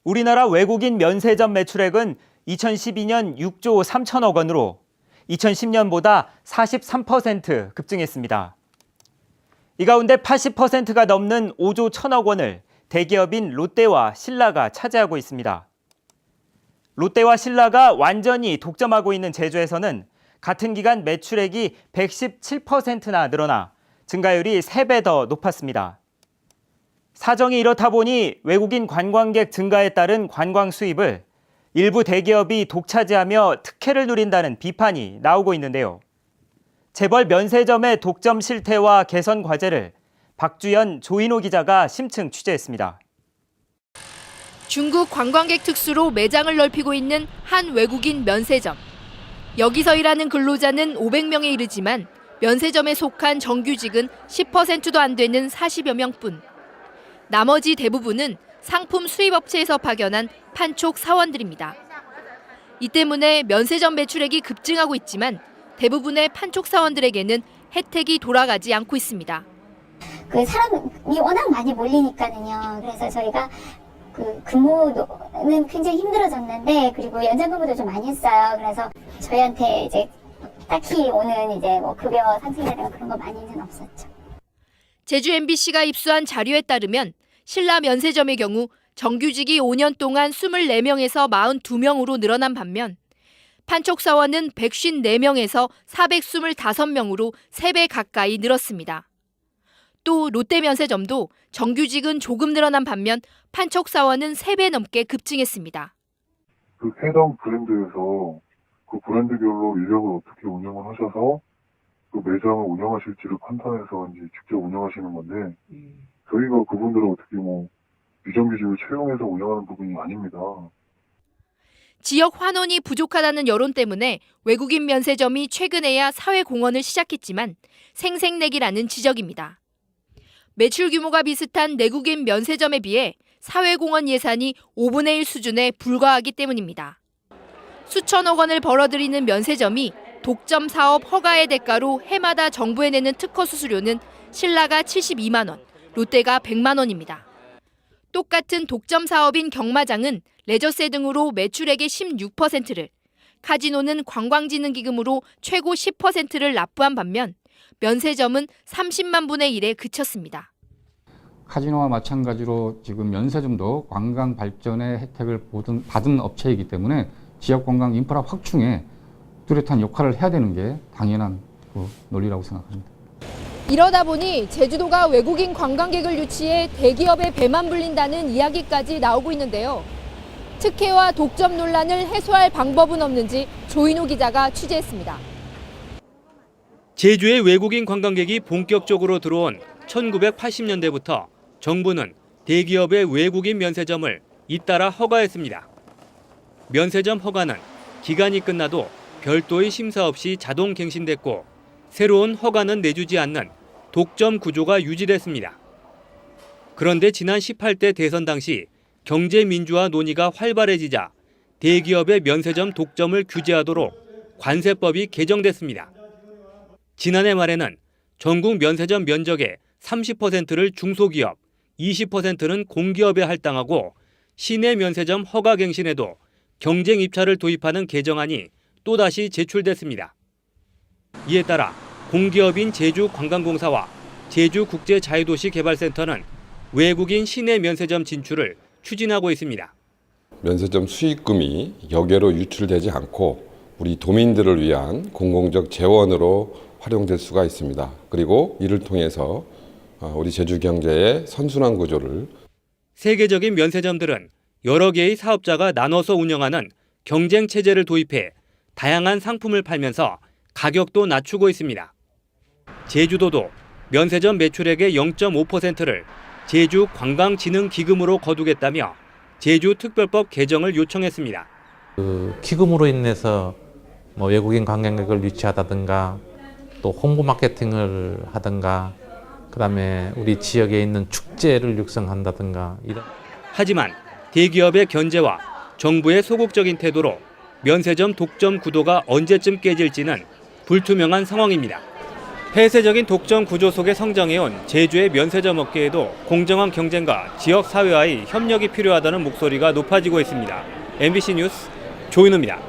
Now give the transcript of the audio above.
우리나라 외국인 면세점 매출액은 2012년 6조 3천억 원으로 2010년보다 43% 급증했습니다. 이 가운데 80%가 넘는 5조 1천억 원을 대기업인 롯데와 신라가 차지하고 있습니다. 롯데와 신라가 완전히 독점하고 있는 제주에서는 같은 기간 매출액이 117%나 늘어나 증가율이 3배 더 높았습니다. 사정이 이렇다 보니 외국인 관광객 증가에 따른 관광 수입을 일부 대기업이 독차지하며 특혜를 누린다는 비판이 나오고 있는데요. 재벌 면세점의 독점 실태와 개선 과제를 박주연, 조인호 기자가 심층 취재했습니다. 중국 관광객 특수로 매장을 넓히고 있는 한 외국인 면세점. 여기서 일하는 근로자는 500명에 이르지만 면세점에 속한 정규직은 10%도 안 되는 40여 명뿐. 나머지 대부분은 상품 수입업체에서 파견한 판촉 사원들입니다. 이 때문에 면세점 매출액이 급증하고 있지만 대부분의 판촉 사원들에게는 혜택이 돌아가지 않고 있습니다. 사람이 워낙 많이 몰리니까는요. 그래서 저희가 근무는 굉장히 힘들어졌는데, 그리고 연장 근무도 좀 많이 했어요. 그래서 저희한테 이제 딱히 오는 급여 상승이라든가 그런 거 많이는 없었죠. 제주 MBC가 입수한 자료에 따르면 신라 면세점의 경우 정규직이 5년 동안 24명에서 42명으로 늘어난 반면 판촉 사원은 154명에서 425명으로 3배 가까이 늘었습니다. 또 롯데 면세점도 정규직은 조금 늘어난 반면 판촉 사원은 3배 넘게 급증했습니다. 해당 브랜드에서 그 브랜드별로 인력을 어떻게 운영을 하셔서 그 매장을 운영하실지를 판단해서 이제 직접 운영하시는 건데, 저희가 그분들을 어떻게 비정규직을 채용해서 운영하는 부분이 아닙니다. 지역 환원이 부족하다는 여론 때문에 외국인 면세점이 최근에야 사회공헌을 시작했지만 생색내기라는 지적입니다. 매출 규모가 비슷한 내국인 면세점에 비해 사회공헌 예산이 5분의 1 수준에 불과하기 때문입니다. 수천억 원을 벌어들이는 면세점이 독점 사업 허가의 대가로 해마다 정부에 내는 특허 수수료는 신라가 72만 원, 롯데가 100만 원입니다. 똑같은 독점 사업인 경마장은 레저세 등으로 매출액의 16%를, 카지노는 관광진흥기금으로 최고 10%를 납부한 반면 면세점은 30만 분의 1에 그쳤습니다. 카지노와 마찬가지로 지금 면세점도 관광 발전의 혜택을 받은 업체이기 때문에 지역 관광 인프라 확충에 뚜렷한 역할을 해야 되는 게 당연한 논리라고 생각합니다. 이러다 보니 제주도가 외국인 관광객을 유치해 대기업의 배만 불린다는 이야기까지 나오고 있는데요. 특혜와 독점 논란을 해소할 방법은 없는지 조인호 기자가 취재했습니다. 제주에 외국인 관광객이 본격적으로 들어온 1980년대부터 정부는 대기업의 외국인 면세점을 잇따라 허가했습니다. 면세점 허가는 기간이 끝나도 별도의 심사 없이 자동 갱신됐고, 새로운 허가는 내주지 않는 독점 구조가 유지됐습니다. 그런데 지난 18대 대선 당시 경제 민주화 논의가 활발해지자 대기업의 면세점 독점을 규제하도록 관세법이 개정됐습니다. 지난해 말에는 전국 면세점 면적의 30%를 중소기업, 20%는 공기업에 할당하고 시내 면세점 허가 갱신에도 경쟁 입찰을 도입하는 개정안이 또다시 제출됐습니다. 이에 따라 공기업인 제주관광공사와 제주국제자유도시개발센터는 외국인 시내 면세점 진출을 추진하고 있습니다. 면세점 수익금이 여계로 유출되지 않고 우리 도민들을 위한 공공적 재원으로 활용될 수가 있습니다. 그리고 이를 통해서 우리 제주 경제의 선순환 구조를, 세계적인 면세점들은 여러 개의 사업자가 나눠서 운영하는 경쟁 체제를 도입해 다양한 상품을 팔면서 가격도 낮추고 있습니다. 제주도도 면세점 매출액의 0.5%를 제주관광진흥기금으로 거두겠다며 제주특별법 개정을 요청했습니다. 기금으로 인해서 외국인 관광객을 유치하다든가 또 홍보 마케팅을 하든가, 그다음에 우리 지역에 있는 축제를 육성한다든가 이런. 하지만 대기업의 견제와 정부의 소극적인 태도로 면세점 독점 구도가 언제쯤 깨질지는 불투명한 상황입니다. 폐쇄적인 독점 구조 속에 성장해온 제주의 면세점 업계에도 공정한 경쟁과 지역 사회와의 협력이 필요하다는 목소리가 높아지고 있습니다. MBC 뉴스 조인호입니다.